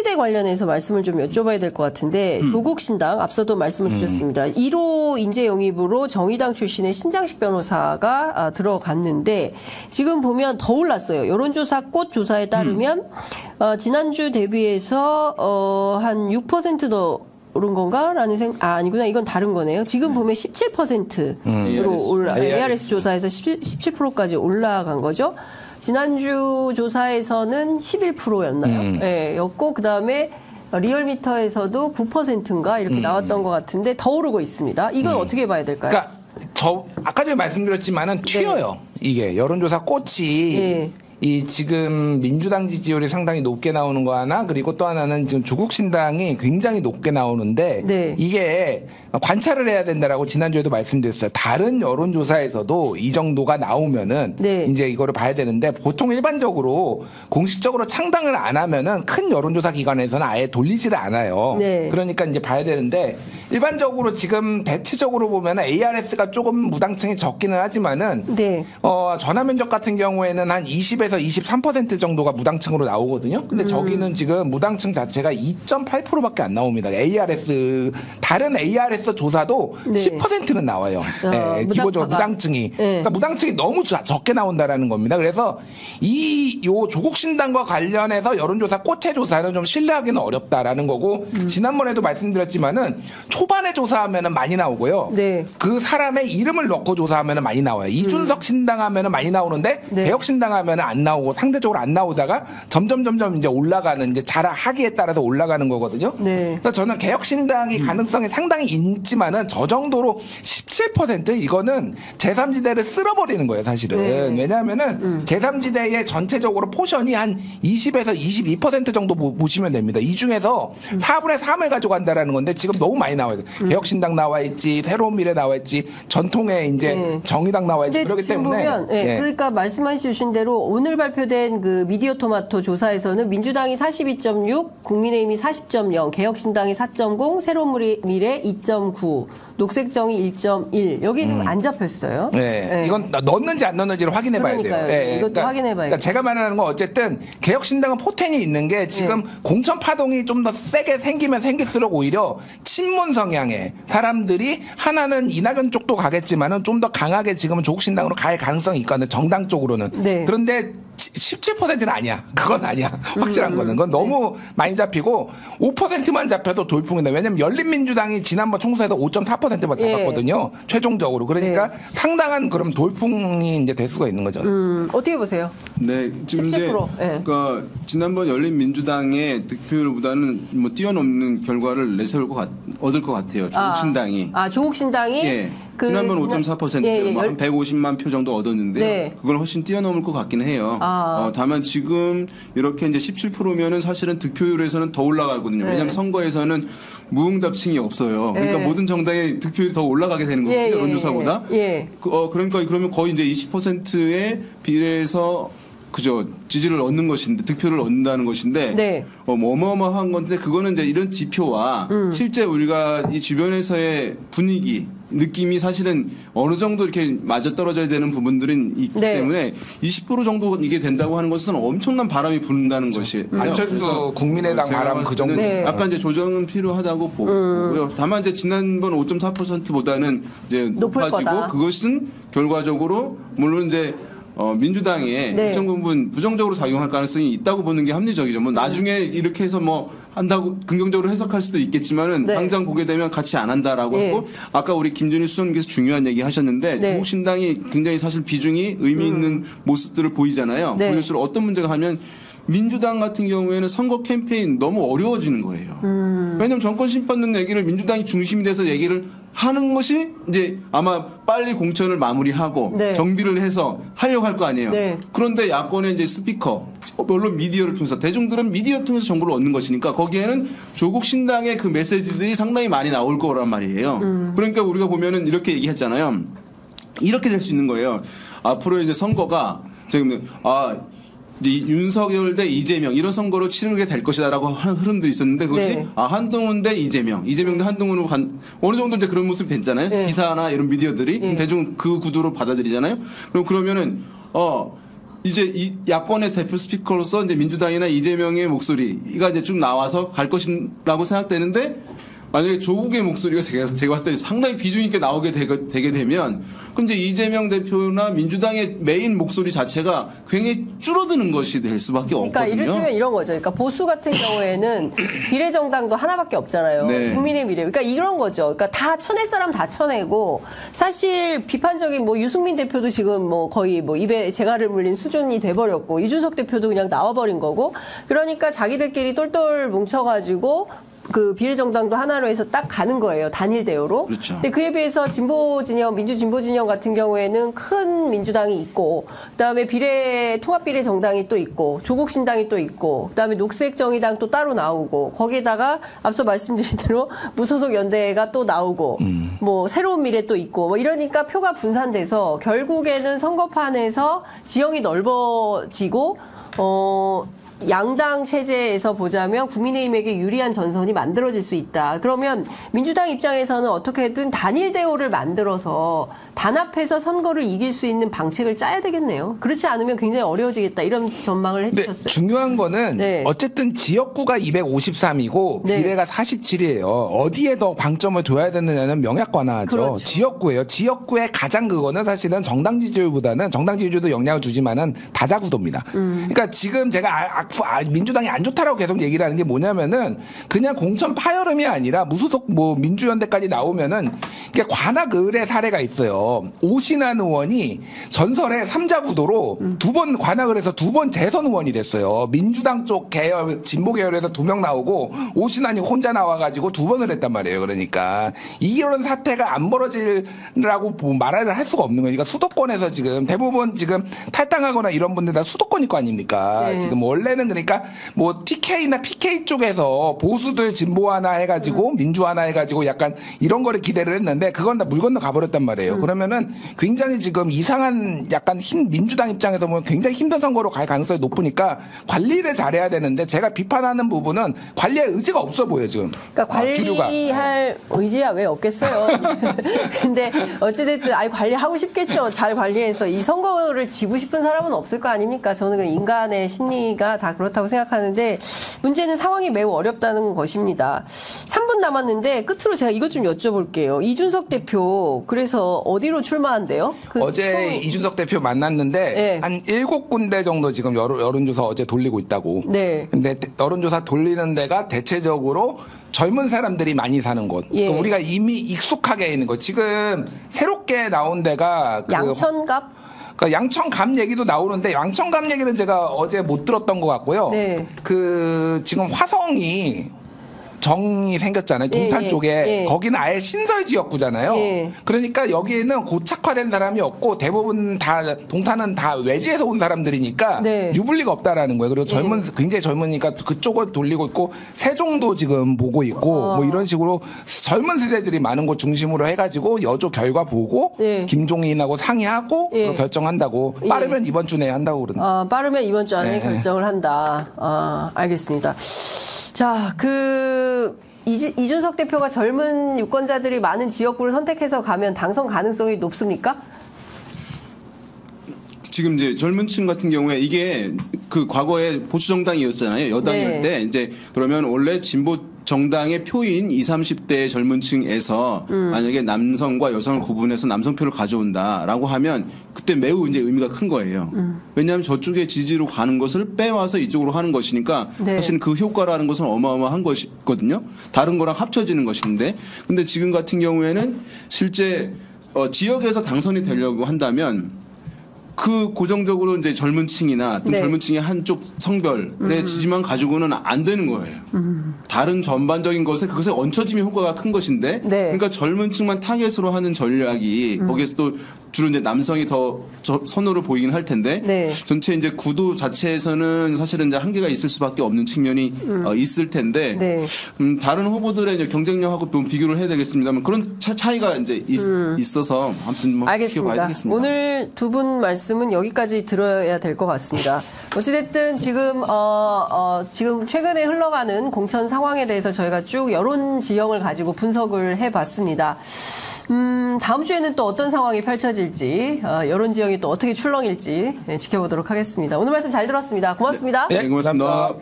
청와대 관련해서 말씀을 좀 여쭤봐야 될 것 같은데 조국 신당 앞서도 말씀을 주셨습니다. 1호 인재 영입으로 정의당 출신의 신장식 변호사가 들어갔는데 지금 보면 더 올랐어요. 여론조사 꽃 조사에 따르면 지난주 대비해서 한 6% 오른 건가라는 아니구나. 이건 다른 거네요. 지금 보면 17%로 ARS 조사에서 17%까지 올라간 거죠. 지난주 조사에서는 11%였나요? 네, 였고 그다음에 리얼미터에서도 9%인가 이렇게 나왔던 것 같은데 더 오르고 있습니다. 이건 어떻게 봐야 될까요? 그러니까 아까 전에 말씀드렸지만은 튀어요. 이게 여론조사 꽃이 이 지금 민주당 지지율이 상당히 높게 나오는 거 하나, 그리고 또 하나는 지금 조국 신당이 굉장히 높게 나오는데 이게 관찰을 해야 된다라고 지난주에도 말씀드렸어요. 다른 여론조사에서도 이 정도가 나오면은 이제 이거를 봐야 되는데, 보통 일반적으로 공식적으로 창당을 안 하면은 큰 여론조사 기관에서는 아예 돌리지를 않아요. 그러니까 이제 봐야 되는데, 일반적으로 지금 대체적으로 보면은 ARS가 조금 무당층이 적기는 하지만은 전화 면접 같은 경우에는 한 20에서 23% 정도가 무당층으로 나오거든요. 근데 저기는 지금 무당층 자체가 2.8%밖에 안 나옵니다. ARS 다른 ARS 조사도 10%는 나와요. 기본적으로 무당층이. 그러니까 무당층이 너무 적게 나온다라는 겁니다. 그래서 요 조국 신당과 관련해서 여론조사 꽃의 조사는 좀 신뢰하기는 어렵다라는 거고, 지난번에도 말씀드렸지만은 초반에 조사하면은 많이 나오고요. 그 사람의 이름을 넣고 조사하면은 많이 나와요. 이준석 신당 하면은 많이 나오는데 개혁 신당 하면은 안 나오고 상대적으로 안 나오다가 점점 이제 올라가는, 이제 잘하기에 따라서 올라가는 거거든요. 그래서 저는 개혁 신당이 가능성이 상당히 있지만은 저 정도로 17% 이거는 제3지대를 쓸어버리는 거예요, 사실은. 왜냐하면은 제3지대의 전체적으로 포션이 한 20에서 22% 정도 보시면 됩니다. 이 중에서 4분의 3을 가져간다라는 건데 지금 너무 많이 나와요. 개혁신당 나와 있지, 새로운 미래 나와 있지, 전통의 이제 정의당 나와 있지. 그렇기 때문에 보면, 그러니까 말씀하신 대로 오늘 발표된 그 미디어 토마토 조사에서는 민주당이 42.6, 국민의힘이 40.0, 개혁신당이 4.0, 새로운 미래 2.9, 녹색정의 1.1. 여기는 안 잡혔어요. 이건 넣었는지 안 넣었는지를 확인해 봐야 돼요. 이것도 그러니까, 확인해 봐야 돼요. 제가 말하는 건 어쨌든 개혁신당은 포텐이 있는 게 지금 공천 파동이 좀 더 세게 생기면 생길수록 오히려 친문 성향의 사람들이 하나는 이낙연 쪽도 가겠지만은 좀 더 강하게 지금은 조국 신당으로 갈 가능성이 있거든요. 정당 쪽으로는. 그런데 17%는 아니야. 그건 아니야. 확실한 거는. 그건 너무 많이 잡히고 5%만 잡혀도 돌풍이다. 왜냐면 열린민주당이 지난번 총선에서 5.4%만 잡았거든요. 최종적으로. 그러니까 상당한 그럼 돌풍이 이제 될 수가 있는 거죠. 어떻게 보세요? 네, 지금 17%. 이제 그러니까 지난번 열린민주당의 득표율보다는 뭐 뛰어넘는 결과를 얻을 것 같아요. 조국 신당이. 조국 신당이 지난번 5.4% 한 150만 표 정도 얻었는데 그걸 훨씬 뛰어넘을 것 같긴 해요. 다만 지금 이렇게 이제 17%면은 사실은 득표율에서는 더 올라가거든요. 왜냐하면 선거에서는 무응답층이 없어요. 그러니까 모든 정당의 득표율이 더 올라가게 되는 거거든요. 여론조사보다. 그러니까 그러면 거의 이제 20%에 비례해서 그죠, 지지를 얻는 것인데, 득표를 얻는다는 것인데 어마어마한 건데, 그거는 이제 이런 지표와 실제 우리가 이 주변에서의 분위기, 느낌이 사실은 어느 정도 이렇게 맞아떨어져야 되는 부분들은 있기 때문에 20% 정도 이게 된다고 하는 것은 엄청난 바람이 부는다는 것이에요. 안철수 국민의당 바람 그 정도. 약간 이제 조정은 필요하다고 보고요. 다만 이제 지난번 5.4%보다는 이제 높아지고, 그것은 결과적으로 물론 이제 민주당에 일정 부분 부정적으로 작용할 가능성이 있다고 보는 게 합리적이죠. 뭐 나중에 이렇게 해서 뭐 한다고 긍정적으로 해석할 수도 있겠지만은 당장 보게 되면 같이 안 한다라고 하고, 아까 우리 김준일 수석님께서 중요한 얘기 하셨는데 조국 신당이 굉장히 사실 비중이 의미 있는 모습들을 보이잖아요. 보일수록 어떤 문제가 하면 민주당 같은 경우에는 선거 캠페인 너무 어려워지는 거예요. 왜냐하면 정권 심판론 얘기를 민주당이 중심이 돼서 얘기를 하는 것이 이제 아마 빨리 공천을 마무리하고 정비를 해서 하려고 할 거 아니에요. 그런데 야권의 이제 스피커, 물론 미디어를 통해서, 대중들은 미디어 통해서 정보를 얻는 것이니까 거기에는 조국 신당의 그 메시지들이 상당히 많이 나올 거란 말이에요. 그러니까 우리가 보면은 이렇게 얘기했잖아요. 이렇게 될 수 있는 거예요. 앞으로 이제 선거가 지금 이제 윤석열 대 이재명 이런 선거로 치르게 될 것이다라고 하는 흐름들이 있었는데, 그것이 한동훈 대 이재명 대 한동훈으로 어느 정도 이제 그런 모습이 됐잖아요. 기사나 이런 미디어들이 대중 그 구도로 받아들이잖아요. 그러면은 이제 이 야권의 대표 스피커로서 이제 민주당이나 이재명의 목소리가 이제 쭉 나와서 갈 것이라고 생각되는데 만약에 조국의 목소리가 제가 봤을 때 상당히 비중 있게 나오게 되게 되면 그럼 이제 이재명 대표나 민주당의 메인 목소리 자체가 굉장히 줄어드는 것이 될 수밖에 그러니까 없거든요. 이를테면 이런 거죠. 그러니까 보수 같은 경우에는 비례정당도 하나밖에 없잖아요. 네. 국민의 미래. 그러니까 이런 거죠. 그러니까 다 쳐낼 사람 다 쳐내고 사실 비판적인 뭐 유승민 대표도 지금 뭐 거의 뭐 입에 재갈을 물린 수준이 돼버렸고 이준석 대표도 그냥 나와버린 거고 그러니까 자기들끼리 똘똘 뭉쳐가지고 그 비례정당도 하나로 해서 딱 가는 거예요. 단일 대우로. 그렇죠. 근데 그에 비해서 진보 진영, 민주 진보 진영 같은 경우에는 큰 민주당이 있고, 그다음에 통합 비례 정당이 또 있고, 조국 신당이 또 있고, 그다음에 녹색 정의당 또 따로 나오고, 거기에다가 앞서 말씀드린 대로 무소속 연대가 또 나오고, 뭐 새로운 미래 또 있고, 뭐 이러니까 표가 분산돼서 결국에는 선거판에서 지형이 넓어지고, 양당 체제에서 보자면 국민의힘에게 유리한 전선이 만들어질 수 있다. 그러면 민주당 입장에서는 어떻게든 단일 대우를 만들어서 단합해서 선거를 이길 수 있는 방책을 짜야 되겠네요. 그렇지 않으면 굉장히 어려워지겠다. 이런 전망을 해주셨어요. 중요한 거는 네. 어쨌든 지역구가 253이고 네. 비례가 47이에요. 어디에 더 방점을 둬야 되느냐는 명약관화하죠. 그렇죠. 지역구예요. 지역구의 가장 그거는 사실은 정당 지지율보다는 정당 지지율도 영향을 주지만은 다자구도입니다. 그러니까 지금 제가 민주당이 안 좋다라고 계속 얘기를 하는 게 뭐냐면은 그냥 공천 파열음이 아니라 무소속 뭐 민주연대까지 나오면은 이게 관악을의 사례가 있어요. 오신환 의원이 전설의 3자 구도로 두 번 관악을에서 두 번 재선 의원이 됐어요. 민주당 쪽 계열, 진보 계열에서 2명 나오고 오신환이 혼자 나와가지고 2번을 했단 말이에요. 그러니까 이런 사태가 안 벌어지라고 말을 할 수가 없는 거니까 수도권에서 지금 대부분 지금 탈당하거나 이런 분들 다 수도권일 거 아닙니까? 네. 지금 원래는 그러니까 뭐 TK나 PK 쪽에서 보수들 진보 하나 해가지고 민주 하나 해가지고 약간 이런 거를 기대를 했는데 그건 다 물 건너 가버렸단 말이에요. 그러면은 굉장히 지금 이상한 약간 민주당 입장에서 보면 굉장히 힘든 선거로 갈 가능성이 높으니까 관리를 잘해야 되는데 제가 비판하는 부분은 관리의 의지가 없어 보여요 지금. 그러니까 관리할 의지야 왜 없겠어요. 근데 어찌됐든 관리하고 싶겠죠. 잘 관리해서 이 선거를 지고 싶은 사람은 없을 거 아닙니까? 저는 그 인간의 심리가 다 그렇다고 생각하는데 문제는 상황이 매우 어렵다는 것입니다. 3분 남았는데 끝으로 제가 이것 좀 여쭤볼게요. 이준석 대표 그래서 어디로 출마한대요? 어제 이준석 대표 만났는데 네. 한 7군데 정도 지금 여론조사 어제 돌리고 있다고. 네. 근데 여론조사 돌리는 데가 대체적으로 젊은 사람들이 많이 사는 곳. 예. 그러니까 우리가 이미 익숙하게 있는 곳. 지금 새롭게 나온 데가 양천갑? 그러니까 양천갑 얘기도 나오는데 양천갑 얘기는 제가 어제 못 들었던 것 같고요. 네. 지금 화성이 정이 생겼잖아요. 동탄 쪽에. 거기는 아예 신설 지역구잖아요. 그러니까 여기에는 고착화된 사람이 없고 대부분 다 동탄은 다 외지에서 온 사람들이니까 유불리가 없다라는 거예요. 그리고 굉장히 젊으니까 그쪽을 돌리고 있고 세종도 지금 보고 있고 뭐 이런 식으로 젊은 세대들이 많은 곳 중심으로 해가지고 여조 결과 보고 김종인하고 상의하고 결정한다고 빠르면 이번 주 내에 한다고 그러는데. 빠르면 이번 주 안에 결정을 한다. 알겠습니다. 자, 이준석 대표가 젊은 유권자들이 많은 지역구를 선택해서 가면 당선 가능성이 높습니까? 지금 이제 젊은 층 같은 경우에 이게 그 과거에 보수 정당이었잖아요. 여당일 때 이제 그러면 원래 진보 정당의 표인 20, 30대 젊은 층에서 만약에 남성과 여성을 구분해서 남성표를 가져온다라고 하면 그때 매우 이제 의미가 큰 거예요. 왜냐하면 저쪽의 지지로 가는 것을 빼와서 이쪽으로 하는 것이니까 사실은 그 효과라는 것은 어마어마한 것이거든요. 다른 거랑 합쳐지는 것인데 근데 지금 같은 경우에는 실제 지역에서 당선이 되려고 한다면 그 고정적으로 이제 젊은 층이나 젊은 층의 한쪽 성별의 지지만 가지고는 안 되는 거예요. 다른 전반적인 것에 그것에 얹혀짐이 효과가 큰 것인데, 그러니까 젊은 층만 타겟으로 하는 전략이 거기에서 또 주로 이제 남성이 더 선호를 보이긴 할 텐데 전체 이제 구도 자체에서는 사실은 이제 한계가 있을 수밖에 없는 측면이 있을 텐데 다른 후보들의 이제 경쟁력하고 좀 비교를 해야 되겠습니다만 그런 차이가 이제 있어서 아무튼 뭐 알겠습니다. 되겠습니다. 오늘 두 분 말씀은 여기까지 들어야 될 것 같습니다. 어찌됐든 지금 최근에 흘러가는 공천 상황에 대해서 저희가 쭉 여론 지형을 가지고 분석을 해봤습니다. 다음 주에는 또 어떤 상황이 펼쳐질지, 여론 지형이 또 어떻게 출렁일지 지켜보도록 하겠습니다. 오늘 말씀 잘 들었습니다. 고맙습니다. 네, 고맙습니다.